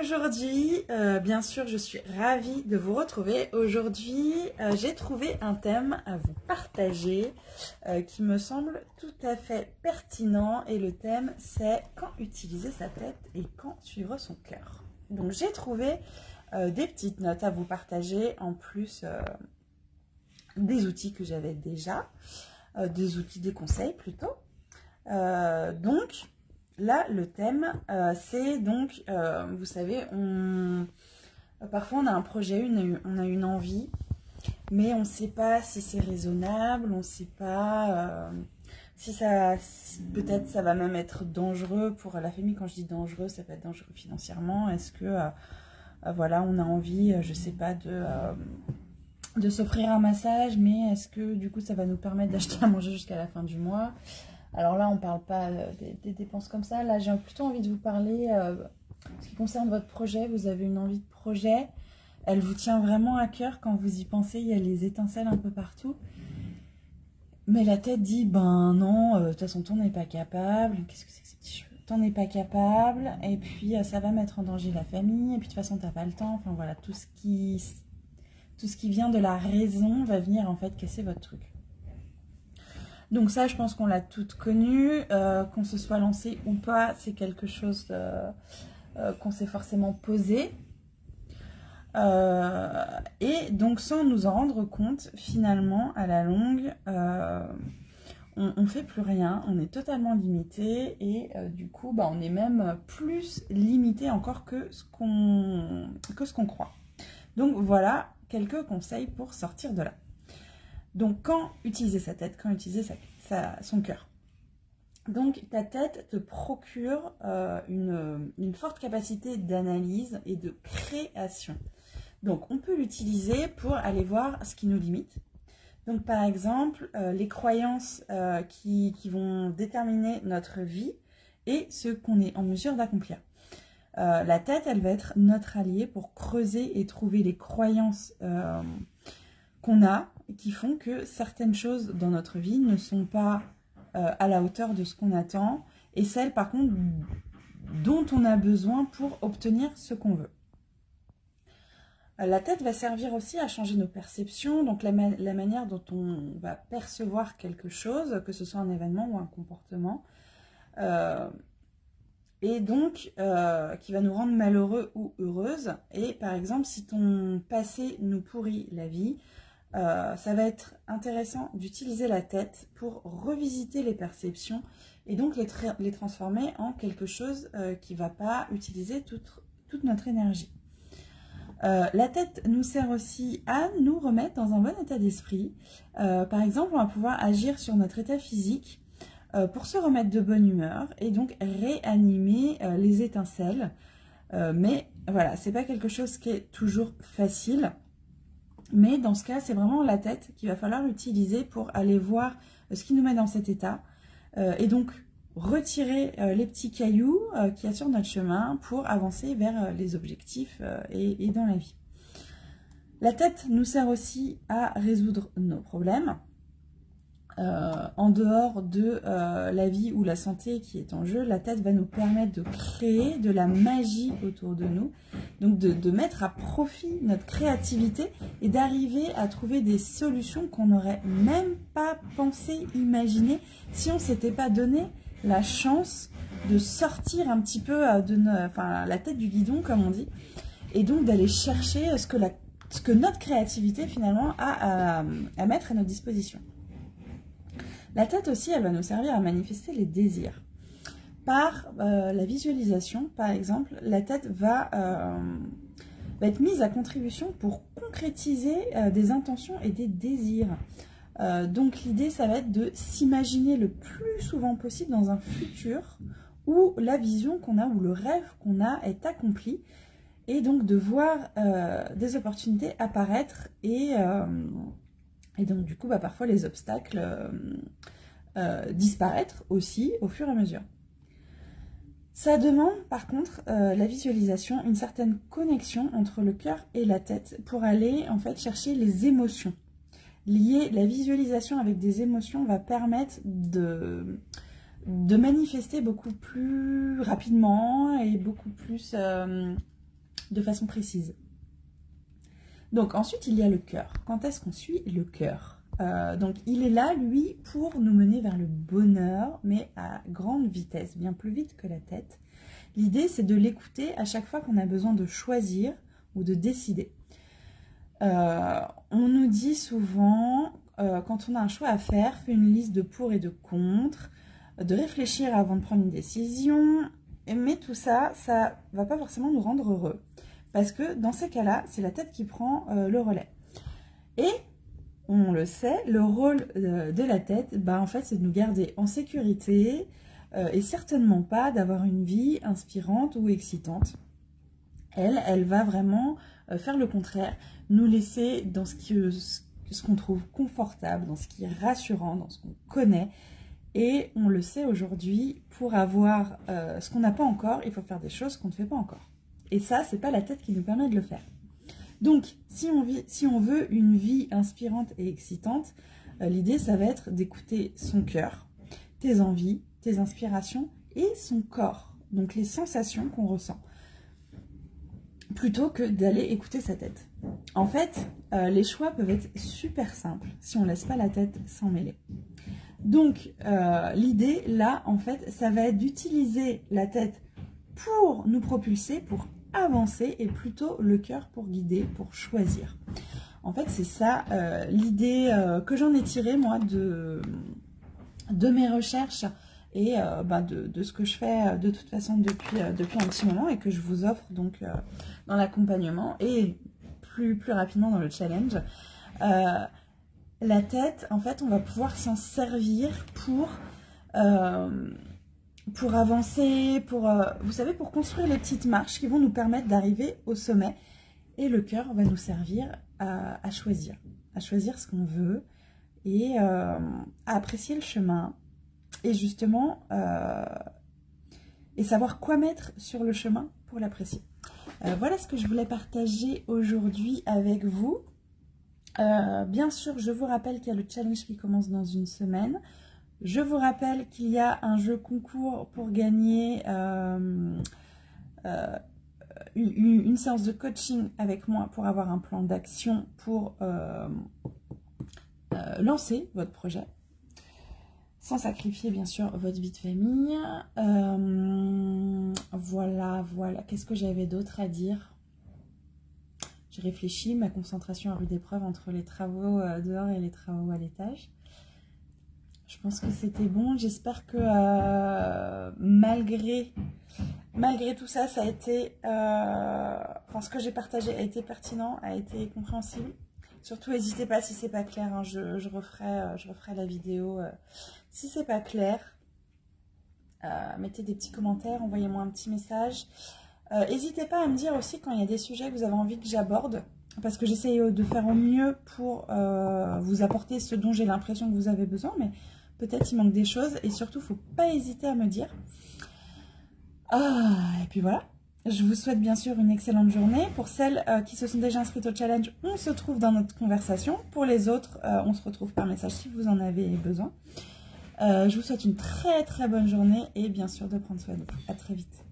Aujourd'hui, bien sûr, je suis ravie de vous retrouver. Aujourd'hui, j'ai trouvé un thème à vous partager qui me semble tout à fait pertinent. Et le thème, c'est quand utiliser sa tête et quand suivre son cœur. Donc, j'ai trouvé des petites notes à vous partager en plus des outils que j'avais déjà, des conseils plutôt. Donc, là, le thème, c'est donc, vous savez, parfois on a un projet, on a une envie, mais on ne sait pas si c'est raisonnable, on ne sait pas si peut-être ça va même être dangereux pour la famille. Quand je dis dangereux, ça peut être dangereux financièrement. Est-ce que, voilà, on a envie, je ne sais pas, de s'offrir un massage, mais est-ce que du coup ça va nous permettre d'acheter à manger jusqu'à la fin du mois? Alors là, on ne parle pas des dépenses comme ça. Là, j'ai plutôt envie de vous parler, ce qui concerne votre projet. Vous avez une envie de projet. Elle vous tient vraiment à cœur quand vous y pensez. Il y a les étincelles un peu partout. Mais la tête dit, ben non, de toute façon, t'en es pas capable. Qu'est-ce que c'est que ces petits cheveux? T'en es pas capable. Et puis, ça va mettre en danger la famille. Et puis, de toute façon, t'as pas le temps. Enfin, voilà, tout ce qui vient de la raison va venir, en fait, casser votre truc. Donc ça, je pense qu'on l'a toutes connu, qu'on se soit lancé ou pas, c'est quelque chose qu'on s'est forcément posé. Et donc sans nous en rendre compte, finalement, à la longue, on ne fait plus rien, on est totalement limité et du coup, bah, on est même plus limité encore que ce qu'on croit. Donc voilà quelques conseils pour sortir de là. Donc, quand utiliser sa tête, quand utiliser son cœur. Donc, ta tête te procure une forte capacité d'analyse et de création. Donc, on peut l'utiliser pour aller voir ce qui nous limite. Donc, par exemple, les croyances qui vont déterminer notre vie et ce qu'on est en mesure d'accomplir. La tête, elle va être notre allié pour creuser et trouver les croyances qu'on a, qui font que certaines choses dans notre vie ne sont pas à la hauteur de ce qu'on attend, et celles par contre dont on a besoin pour obtenir ce qu'on veut. La tête va servir aussi à changer nos perceptions, donc la manière dont on va percevoir quelque chose, que ce soit un événement ou un comportement, et donc qui va nous rendre malheureux ou heureuses. Et par exemple, si ton passé nous pourrit la vie, ça va être intéressant d'utiliser la tête pour revisiter les perceptions et donc les transformer en quelque chose qui ne va pas utiliser toute notre énergie. La tête nous sert aussi à nous remettre dans un bon état d'esprit. Par exemple, on va pouvoir agir sur notre état physique pour se remettre de bonne humeur et donc réanimer les étincelles. Mais voilà, c'est pas quelque chose qui est toujours facile. Mais dans ce cas, c'est vraiment la tête qu'il va falloir utiliser pour aller voir ce qui nous met dans cet état. Et donc, retirer les petits cailloux qu'il y a sur notre chemin pour avancer vers les objectifs et dans la vie. La tête nous sert aussi à résoudre nos problèmes. En dehors de la vie ou la santé qui est en jeu, la tête va nous permettre de créer de la magie autour de nous, donc de mettre à profit notre créativité et d'arriver à trouver des solutions qu'on n'aurait même pas pensé, imaginer, si on ne s'était pas donné la chance de sortir un petit peu la tête du guidon, comme on dit, et donc d'aller chercher ce que notre créativité finalement a à mettre à notre disposition. La tête aussi, elle va nous servir à manifester les désirs. Par la visualisation, par exemple, la tête va être mise à contribution pour concrétiser des intentions et des désirs. Donc l'idée, ça va être de s'imaginer le plus souvent possible dans un futur où la vision qu'on a, ou le rêve qu'on a est accompli, et donc de voir des opportunités apparaître et donc du coup, bah, parfois les obstacles disparaître aussi au fur et à mesure. Ça demande par contre, la visualisation, une certaine connexion entre le cœur et la tête pour aller en fait chercher les émotions. Lier la visualisation avec des émotions va permettre de manifester beaucoup plus rapidement et beaucoup plus de façon précise. Donc ensuite, il y a le cœur. Quand est-ce qu'on suit le cœur? Donc il est là, lui, pour nous mener vers le bonheur, mais à grande vitesse, bien plus vite que la tête. L'idée, c'est de l'écouter à chaque fois qu'on a besoin de choisir ou de décider. On nous dit souvent, quand on a un choix à faire, fais une liste de pour et de contre, de réfléchir avant de prendre une décision, mais tout ça, ça ne va pas forcément nous rendre heureux. Parce que dans ces cas-là, c'est la tête qui prend le relais. Et, on le sait, le rôle de la tête, en fait, c'est de nous garder en sécurité et certainement pas d'avoir une vie inspirante ou excitante. Elle va vraiment faire le contraire, nous laisser dans ce qu'on trouve confortable, dans ce qui est rassurant, dans ce qu'on connaît. Et on le sait aujourd'hui, pour avoir ce qu'on n'a pas encore, il faut faire des choses qu'on ne fait pas encore. Et ça, c'est pas la tête qui nous permet de le faire. Donc, si on veut une vie inspirante et excitante, l'idée, ça va être d'écouter son cœur, tes envies, tes inspirations et son corps, donc les sensations qu'on ressent, plutôt que d'aller écouter sa tête. En fait, les choix peuvent être super simples si on ne laisse pas la tête s'en mêler. Donc, l'idée, là, en fait, ça va être d'utiliser la tête pour nous propulser, pour avancer, et plutôt le cœur pour guider, pour choisir. En fait, c'est ça l'idée que j'en ai tirée, moi, de mes recherches et de ce que je fais de toute façon depuis un petit moment et que je vous offre donc dans l'accompagnement et plus rapidement dans le challenge. La tête, en fait, on va pouvoir s'en servir pour avancer, vous savez, pour construire les petites marches qui vont nous permettre d'arriver au sommet. Et le cœur va nous servir à choisir ce qu'on veut et à apprécier le chemin. Et justement, et savoir quoi mettre sur le chemin pour l'apprécier. Voilà ce que je voulais partager aujourd'hui avec vous. Bien sûr, je vous rappelle qu'il y a le challenge qui commence dans une semaine. Je vous rappelle qu'il y a un jeu concours pour gagner une séance de coaching avec moi pour avoir un plan d'action pour lancer votre projet. Sans sacrifier, bien sûr, votre vie de famille. Voilà. Qu'est-ce que j'avais d'autre à dire? J'ai réfléchi, ma concentration à rude épreuve entre les travaux dehors et les travaux à l'étage. Je pense que c'était bon. J'espère que malgré tout ça, ça a été... ce que j'ai partagé a été pertinent, a été compréhensible. Surtout, n'hésitez pas si c'est pas clair, hein, je referai la vidéo. Si c'est pas clair, mettez des petits commentaires, envoyez-moi un petit message. N'hésitez pas à me dire aussi quand il y a des sujets que vous avez envie que j'aborde, parce que j'essaye de faire au mieux pour vous apporter ce dont j'ai l'impression que vous avez besoin, mais peut-être il manque des choses, et surtout, il ne faut pas hésiter à me dire. Et puis voilà. Je vous souhaite bien sûr une excellente journée. Pour celles qui se sont déjà inscrites au challenge, on se trouve dans notre conversation. Pour les autres, on se retrouve par message si vous en avez besoin. Je vous souhaite une très bonne journée et bien sûr de prendre soin de vous. À très vite.